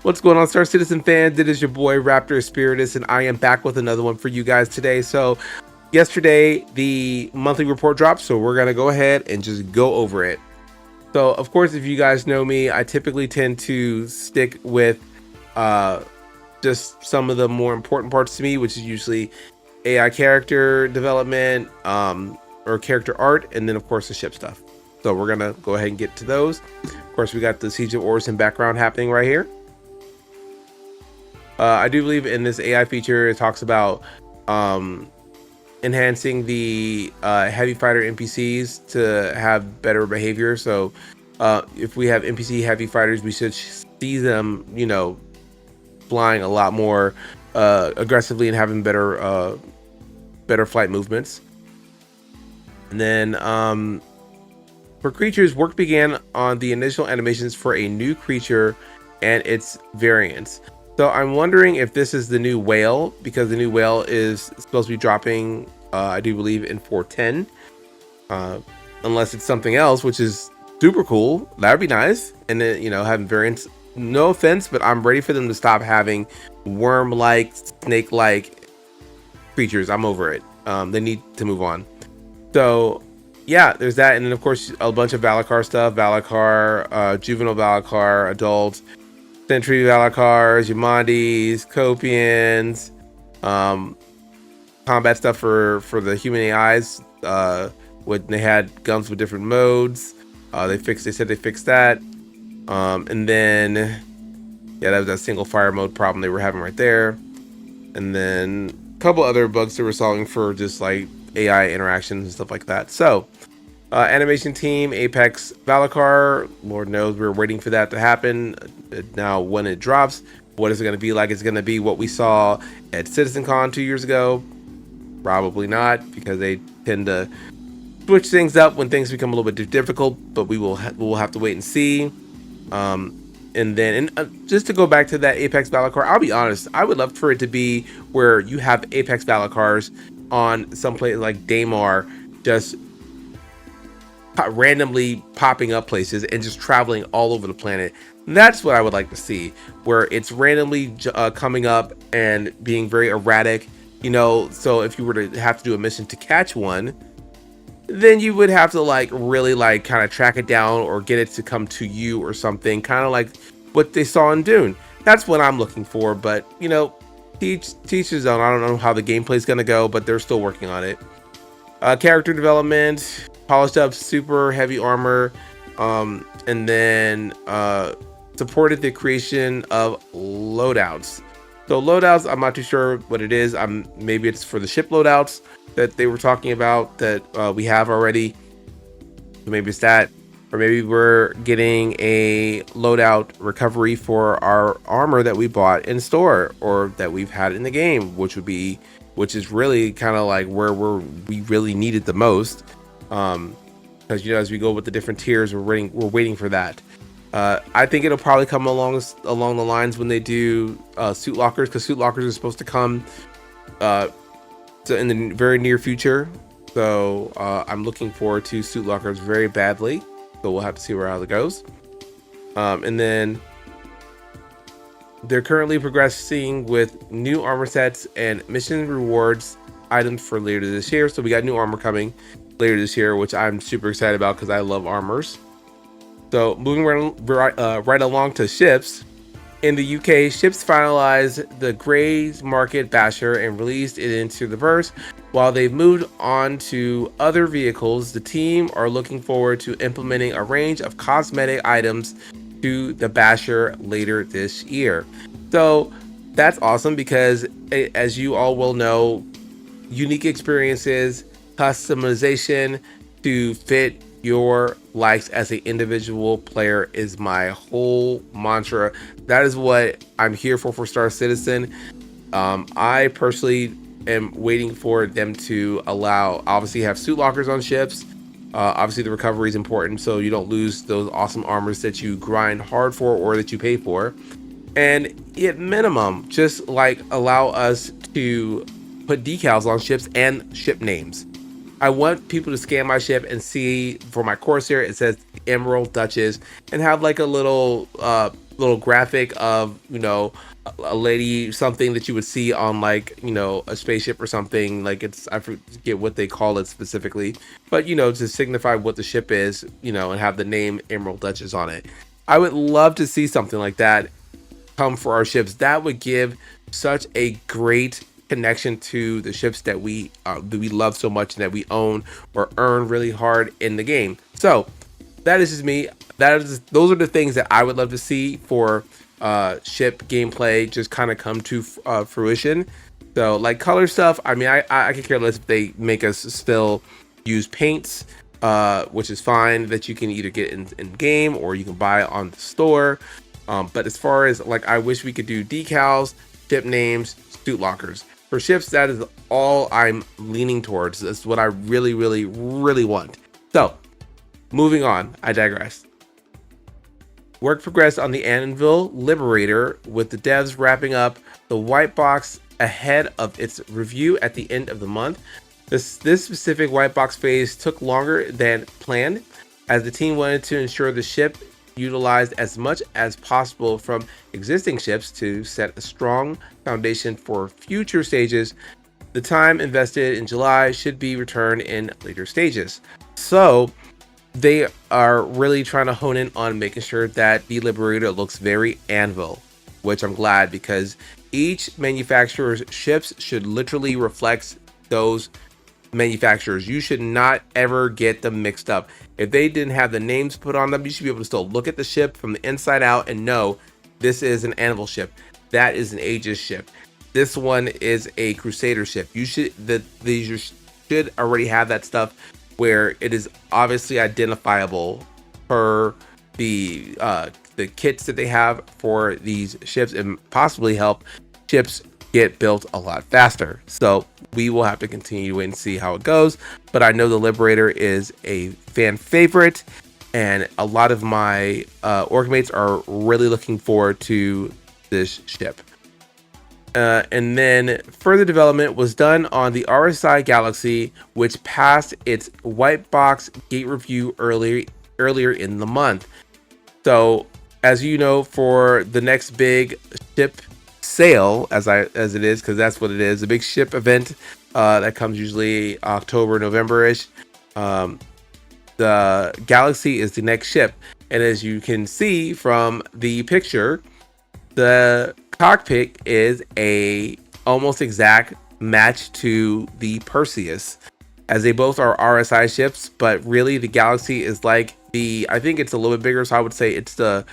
What's going on, Star Citizen fans? It is your boy Raptor Spiritus, and I am back with another one for you guys today. So, yesterday the monthly report dropped, so we're gonna go ahead and just go over it. So, of course, if you guys know me, I typically tend to stick with just some of the more important parts to me, which is usually AI character development, or character art, and then of course the ship stuff. So we're gonna go ahead and get to those. Of course, we got the Siege of Orison background happening right here. I do believe in this AI feature, it talks about enhancing the heavy fighter NPCs to have better behavior. So if we have NPC heavy fighters, we should see them, flying a lot more aggressively and having better flight movements. And then for creatures, work began on the initial animations for a new creature and its variants. So I'm wondering if this is the new whale, because the new whale is supposed to be dropping, I do believe, in 410. Unless it's something else, which is super cool. That would be nice. And then, having variants. No offense, but I'm ready for them to stop having worm-like, snake-like creatures. I'm over it. They need to move on. So, yeah, there's that. And then, of course, a bunch of Valacar stuff. Valacar, Juvenile Valacar, Adult, Sentry Valakars, Yamandis, Copians, combat stuff for the human AIs. When they had guns with different modes, they said they fixed that. And then, yeah, that was that single fire mode problem they were having right there. And then a couple other bugs they were solving for just like AI interactions and stuff like that. So, animation team, Apex Valacar, Lord knows we're waiting for that to happen. Now, when it drops, what is it going to be like? It's going to be what we saw at CitizenCon 2 years ago? Probably not, because they tend to switch things up when things become a little bit difficult, but we'll have to wait and see. And then, just to go back to that Apex Valacar, I'll be honest, I would love for it to be where you have Apex Valacars on some place like Daymar, just randomly popping up places and just traveling all over the planet. That's what I would like to see, where it's randomly coming up and being very erratic. So if you were to have to do a mission to catch one, then you would have to really kind of track it down or get it to come to you or something, kind of like what they saw in Dune. That's what I'm looking for, but teach his own. I don't know how the gameplay is going to go, but they're still working on it. Character development, polished up super heavy armor, and then supported the creation of loadouts. So loadouts, I'm not too sure what it is. Maybe it's for the ship loadouts that they were talking about that we have already. So maybe it's that, or maybe we're getting a loadout recovery for our armor that we bought in store or that we've had in the game, which is really kind of like where we really need it the most. Because as we go with the different tiers, we're waiting for that. I think it'll probably come along the lines when they do suit lockers, because suit lockers are supposed to come in the very near future. So I'm looking forward to suit lockers very badly. So we'll have to see how it goes. And then they're currently progressing with new armor sets and mission rewards items for later this year. So we got new armor coming later this year, which I'm super excited about because I love armors. So moving right along to ships. In the UK, ships finalized the Grey Market Basher and released it into the verse. While they've moved on to other vehicles, the team are looking forward to implementing a range of cosmetic items to the Basher later this year. So that's awesome because, as you all will know, unique experiences, customization to fit your likes as an individual player is my whole mantra. That is what I'm here for Star Citizen. I personally am waiting for them to obviously have suit lockers on ships. Obviously the recovery is important, so you don't lose those awesome armors that you grind hard for or that you pay for. And at minimum, just allow us to put decals on ships and ship names. I want people to scan my ship and see, for my Corsair, it says Emerald Duchess, and have a little little graphic of, a lady, something that you would see on like, a spaceship or something. Like I forget what they call it specifically, but to signify what the ship is, and have the name Emerald Duchess on it. I would love to see something like that come for our ships. That would give such a great connection to the ships that we love so much and that we own or earn really hard in the game. So that is just me. Those are the things that I would love to see for ship gameplay just kind of come to fruition. So like color stuff, I mean, I could care less if they make us still use paints, which is fine, that you can either get in game or you can buy on the store. But as far as like, I wish we could do decals, ship names, suit lockers. For ships, that is all I'm leaning towards. That's what I really, really, really want. So moving on, I digress. Work progressed on the Anvil Liberator, with the devs wrapping up the white box ahead of its review at the end of the month. This specific white box phase took longer than planned, as the team wanted to ensure the ship utilized as much as possible from existing ships to set a strong foundation for future stages. The time invested in July should be returned in later stages. So they are really trying to hone in on making sure that the Liberator looks very Anvil, which I'm glad, because each manufacturer's ships should literally reflect those manufacturers. You should not ever get them mixed up. If they didn't have the names put on them, you should be able to still look at the ship from the inside out and know this is an Anvil ship, that is an Aegis ship, this one is a Crusader ship. You should already have that stuff where it is obviously identifiable per the kits that they have for these ships, and possibly help ships get built a lot faster. So we will have to continue to wait and see how it goes, but I know the Liberator is a fan favorite, and a lot of my org mates are really looking forward to this ship. And then further development was done on the RSI Galaxy, which passed its white box gate review earlier in the month. So, as you know, for the next big ship sale, as it is, because that's what it is, a big ship event that comes usually October, November-ish. The Galaxy is the next ship, and as you can see from the picture, the cockpit is a almost exact match to the Perseus, as they both are RSI ships, but really the Galaxy is like I think it's a little bit bigger, so I would say it's the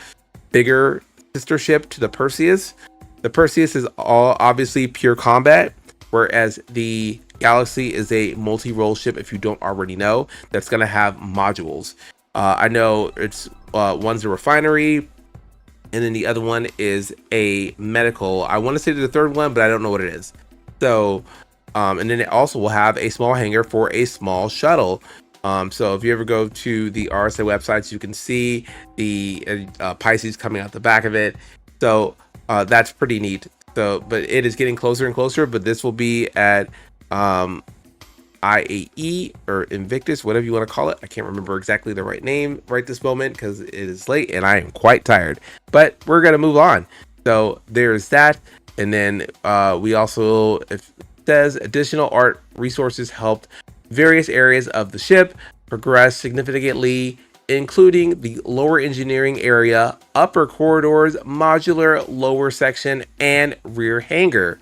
bigger sister ship to the Perseus. The Perseus is all obviously pure combat, whereas the Galaxy is a multi-role ship, if you don't already know, that's going to have modules. I know it's one's a refinery, and then the other one is a medical. I want to say the third one, but I don't know what it is. So, and then it also will have a small hangar for a small shuttle. So if you ever go to the RSA websites, you can see the Pisces coming out the back of it. So that's pretty neat. So, but it is getting closer and closer, but this will be at IAE or Invictus, whatever you want to call it. I can't remember exactly the right name right this moment because it is late and I am quite tired, but we're going to move on. So there's that. And then we also, it says additional art resources helped various areas of the ship progress significantly, including the lower engineering area, upper corridors, modular lower section, and rear hangar.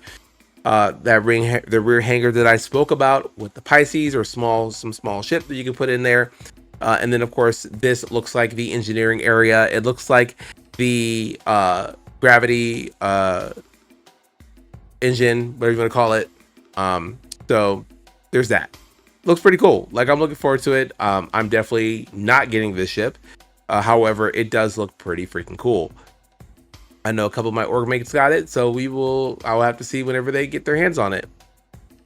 The rear hangar that I spoke about with the Pisces, or some small ship that you can put in there. And then of course, this looks like the engineering area. It looks like the gravity engine, whatever you want to call it. So there's that. Looks pretty cool. Like, I'm looking forward to it. I'm definitely not getting this ship. However, it does look pretty freaking cool. I know a couple of my org mates got it, so I'll have to see whenever they get their hands on it.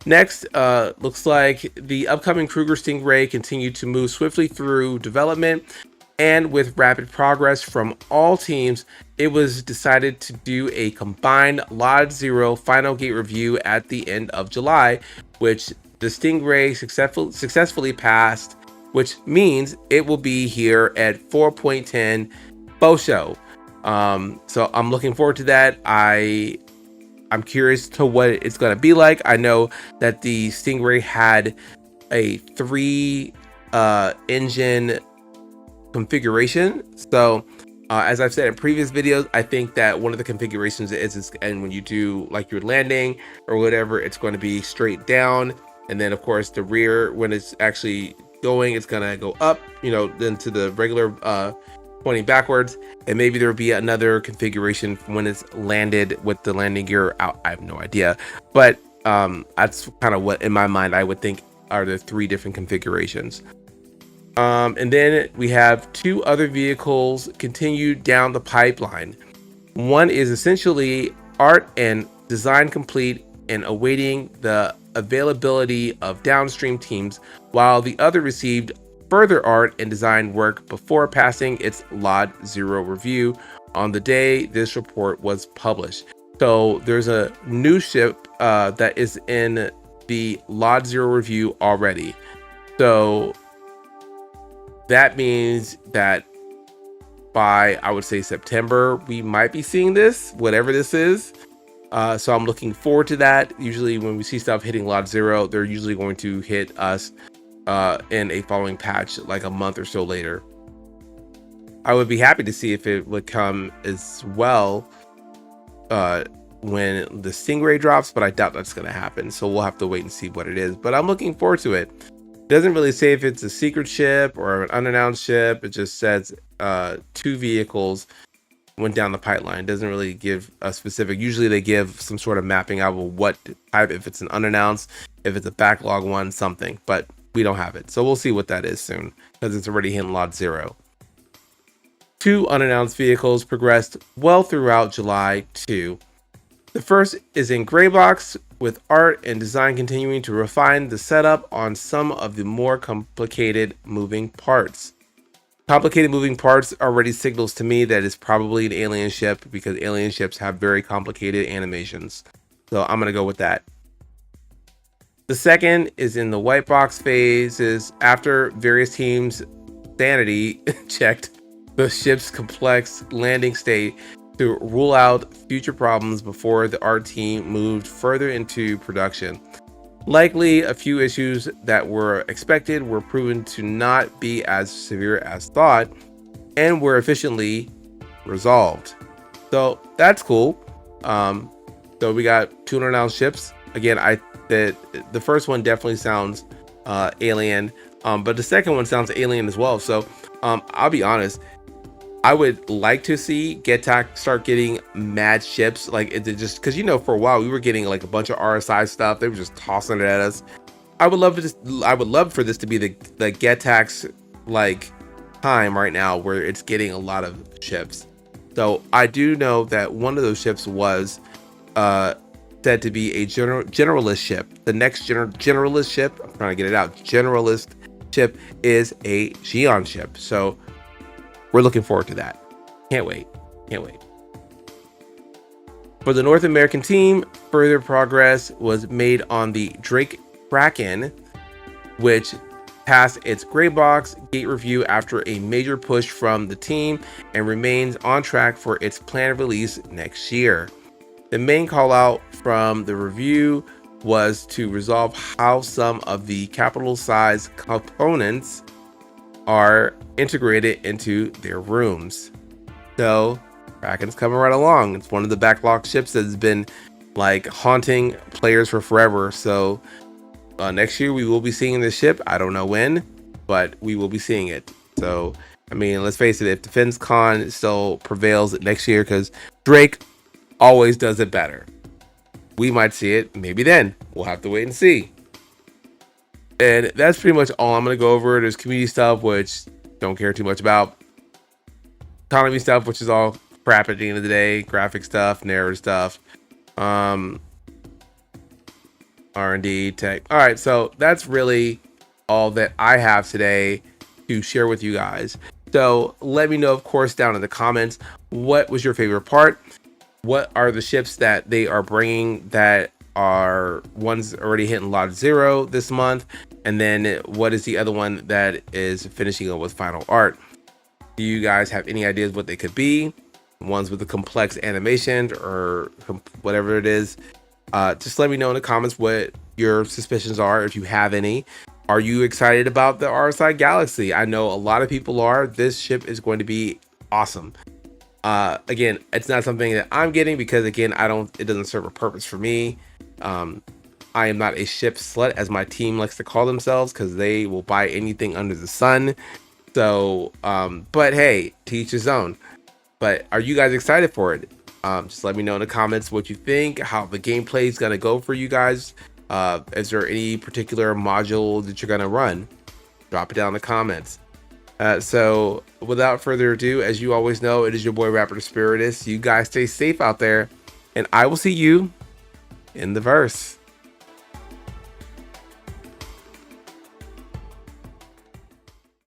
Next, looks like the upcoming Kruger Stingray continued to move swiftly through development, and with rapid progress from all teams, it was decided to do a combined Lot 0 final gate review at the end of July, which the Stingray successfully passed, which means it will be here at 4.10 Bosho. So I'm looking forward to that. I'm curious to what it's going to be like. I know that the Stingray had a 3 engine configuration. So as I've said in previous videos, I think that one of the configurations is and when you do like your landing or whatever, it's going to be straight down, and then of course the rear, when it's actually going, it's going to go up, you know, then to the regular pointing backwards. And maybe there will be another configuration when it's landed with the landing gear out. I have no idea, but that's kind of what in my mind I would think are the 3 different configurations. And then we have 2 other vehicles continued down the pipeline. One is essentially art and design complete and awaiting the availability of downstream teams, while the other received further art and design work before passing its Lot 0 review on the day this report was published. So there's a new ship that is in the Lot 0 review already. So that means that by, I would say, September, we might be seeing this, whatever this is. So I'm looking forward to that. Usually when we see stuff hitting Lot 0, they're usually going to hit us in a following patch like a month or so later. I would be happy to see if it would come as well when the Stingray drops, but I doubt that's going to happen. So we'll have to wait and see what it is. But I'm looking forward to it. It doesn't really say if it's a secret ship or an unannounced ship. It just says 2 vehicles went down the pipeline. It doesn't really give a specific. Usually they give some sort of mapping out of what type, if it's an unannounced, if it's a backlog one, something, but we don't have it. So we'll see what that is soon because it's already hitting Lot 0. 2 unannounced vehicles progressed well throughout July 2. The first is in gray box, with art and design continuing to refine the setup on some of the more complicated moving parts. Complicated moving parts already signals to me that it's probably an alien ship, because alien ships have very complicated animations. So I'm going to go with that. The second is in the white box phases. After various teams' sanity checked the ship's complex landing state to rule out future problems before the art team moved further into production. Likely a few issues that were expected were proven to not be as severe as thought and were efficiently resolved. So that's cool. So we got 2 unannounced ships. Again, the first one definitely sounds alien, but the second one sounds alien as well. So I'll be honest, I would like to see Getak start getting mad ships, like it just because, you know, for a while we were getting like a bunch of RSI stuff. They were just tossing it at us. I would love for this to be the Getak's like time right now, where it's getting a lot of ships. So I do know that one of those ships was said to be a generalist ship. The next generalist ship, I'm trying to get it out, generalist ship is a Xi'an ship. So we're looking forward to that. Can't wait. For the North American team, further progress was made on the Drake Kraken, which passed its gray box gate review after a major push from the team and remains on track for its planned release next year. The main call out from the review was to resolve how some of the capital size components are integrated into their rooms. So Kraken's coming right along. It's one of the backlog ships that's been like haunting players for forever. So next year we will be seeing this ship. I don't know when, but we will be seeing it. So I mean, let's face it, if Defense Con still prevails next year, because Drake always does it better, we might see it maybe then. We'll have to wait and see. And that's pretty much all I'm going to go over. There's community stuff, which don't care too much about. Economy stuff, which is all crap at the end of the day. Graphic stuff, narrative stuff. R&D, tech. All right, so that's really all that I have today to share with you guys. So let me know, of course, down in the comments, what was your favorite part? What are the ships that they are bringing that are ones already hitting Lot 0 this month? And then what is the other one that is finishing up with final art? Do you guys have any ideas what they could be? ones with the complex animation or whatever it is. Just let me know in the comments what your suspicions are, if you have any. Are you excited about the RSI Galaxy? I know a lot of people are. This ship is going to be awesome. Again, it's not something that I'm getting because again, it doesn't serve a purpose for me. I am not a ship slut, as my team likes to call themselves, because they will buy anything under the sun. So, but hey, to each his own. But are you guys excited for it? Just let me know in the comments what you think, how the gameplay is gonna go for you guys. Is there any particular module that you're gonna run? Drop it down in the comments. So without further ado, as you always know, it is your boy Rapper Spiritus. You guys stay safe out there, and I will see you in the verse.